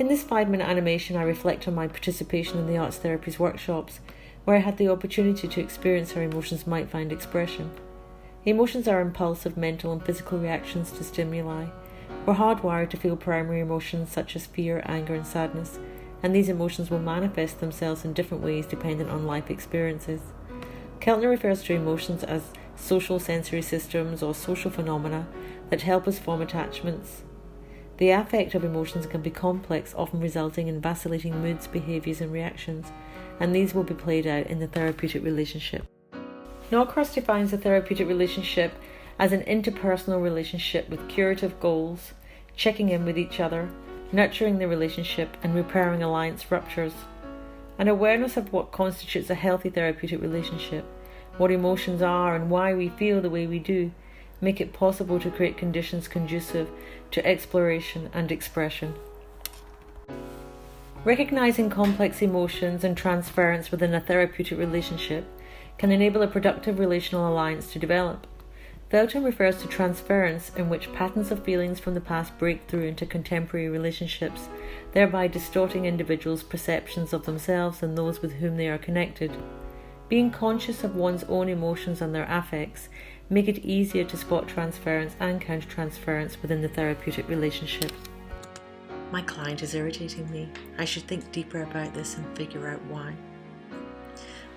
In this 5-minute animation, I reflect on my participation in the arts therapy's workshops, where I had the opportunity to experience how emotions might find expression. Emotions are impulsive mental and physical reactions to stimuli. We're hardwired to feel primary emotions such as fear, anger, and sadness, and these emotions will manifest themselves in different ways dependent on life experiences. Keltner refers to emotions as social sensory systems or social phenomena that help us form attachments. The affect of emotions can be complex, often resulting in vacillating moods, behaviours and reactions, and these will be played out in the therapeutic relationship. Norcross defines the therapeutic relationship as an interpersonal relationship with curative goals, checking in with each other, nurturing the relationship and repairing alliance ruptures. An awareness of what constitutes a healthy therapeutic relationship, what emotions are and why we feel the way we do, make it possible to create conditions conducive to exploration and expression. Recognizing complex emotions and transference within a therapeutic relationship can enable a productive relational alliance to develop. Felton refers to transference, in which patterns of feelings from the past break through into contemporary relationships, thereby distorting individuals' perceptions of themselves and those with whom they are connected. Being conscious of one's own emotions and their affects make it easier to spot transference and countertransference within the therapeutic relationship. My client is irritating me. I should think deeper about this and figure out why.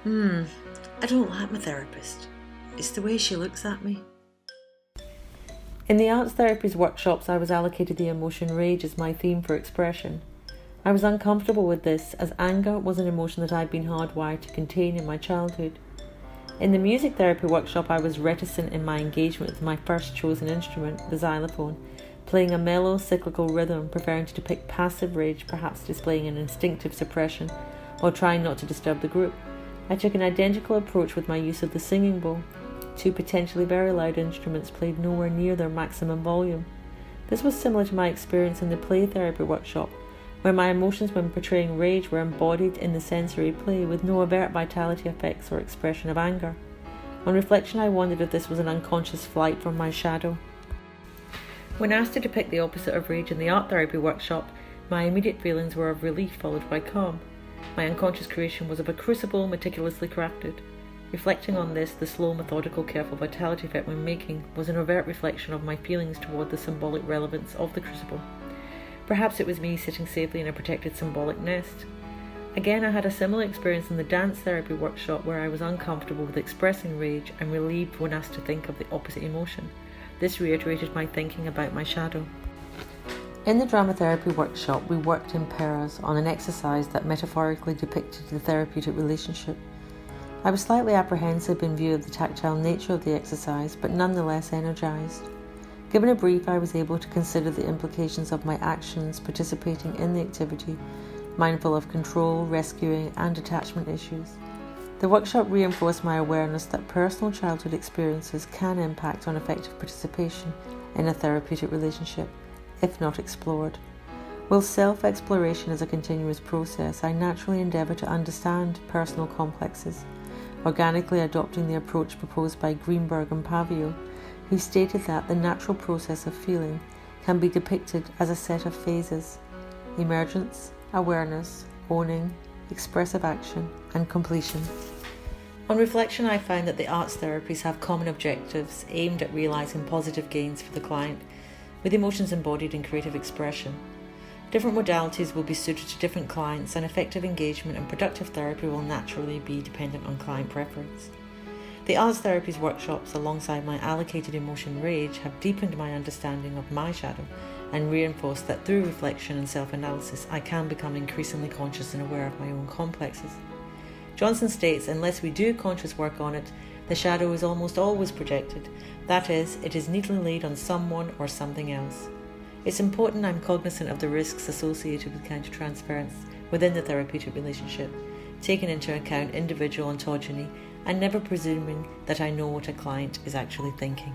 I don't like my therapist. It's the way she looks at me. In the arts therapy's workshops, I was allocated the emotion rage as my theme for expression. I was uncomfortable with this, as anger was an emotion that I'd been hardwired to contain in my childhood. In the music therapy workshop, I was reticent in my engagement with my first chosen instrument, the xylophone, playing a mellow, cyclical rhythm, preferring to depict passive rage, perhaps displaying an instinctive suppression, while trying not to disturb the group. I took an identical approach with my use of the singing bowl. 2 potentially very loud instruments played nowhere near their maximum volume. This was similar to my experience in the play therapy workshop, where my emotions when portraying rage were embodied in the sensory play with no overt vitality effects or expression of anger. On reflection, I wondered if this was an unconscious flight from my shadow. When asked to depict the opposite of rage in the art therapy workshop, my immediate feelings were of relief followed by calm. My unconscious creation was of a crucible meticulously crafted. Reflecting on this, the slow, methodical, careful vitality effect when making was an overt reflection of my feelings toward the symbolic relevance of the crucible. Perhaps it was me sitting safely in a protected symbolic nest. Again, I had a similar experience in the dance therapy workshop where I was uncomfortable with expressing rage and relieved when asked to think of the opposite emotion. This reiterated my thinking about my shadow. In the drama therapy workshop, we worked in pairs on an exercise that metaphorically depicted the therapeutic relationship. I was slightly apprehensive in view of the tactile nature of the exercise, but nonetheless energized. Given a brief, I was able to consider the implications of my actions participating in the activity, mindful of control, rescuing, and attachment issues. The workshop reinforced my awareness that personal childhood experiences can impact on effective participation in a therapeutic relationship, if not explored. While self-exploration is a continuous process, I naturally endeavour to understand personal complexes, organically adopting the approach proposed by Greenberg and Pavio, who stated that the natural process of feeling can be depicted as a set of phases: emergence, awareness, owning, expressive action, and completion. On reflection, I found that the arts therapies have common objectives aimed at realising positive gains for the client, with emotions embodied in creative expression. Different modalities will be suited to different clients, and effective engagement and productive therapy will naturally be dependent on client preference. The arts therapies workshops, alongside my allocated emotion rage, have deepened my understanding of my shadow and reinforced that through reflection and self-analysis I can become increasingly conscious and aware of my own complexes. Johnson states, unless we do conscious work on it, the shadow is almost always projected. That is, it is neatly laid on someone or something else. It's important I'm cognizant of the risks associated with countertransference within the therapeutic relationship, taking into account individual ontogeny and never presuming that I know what a client is actually thinking.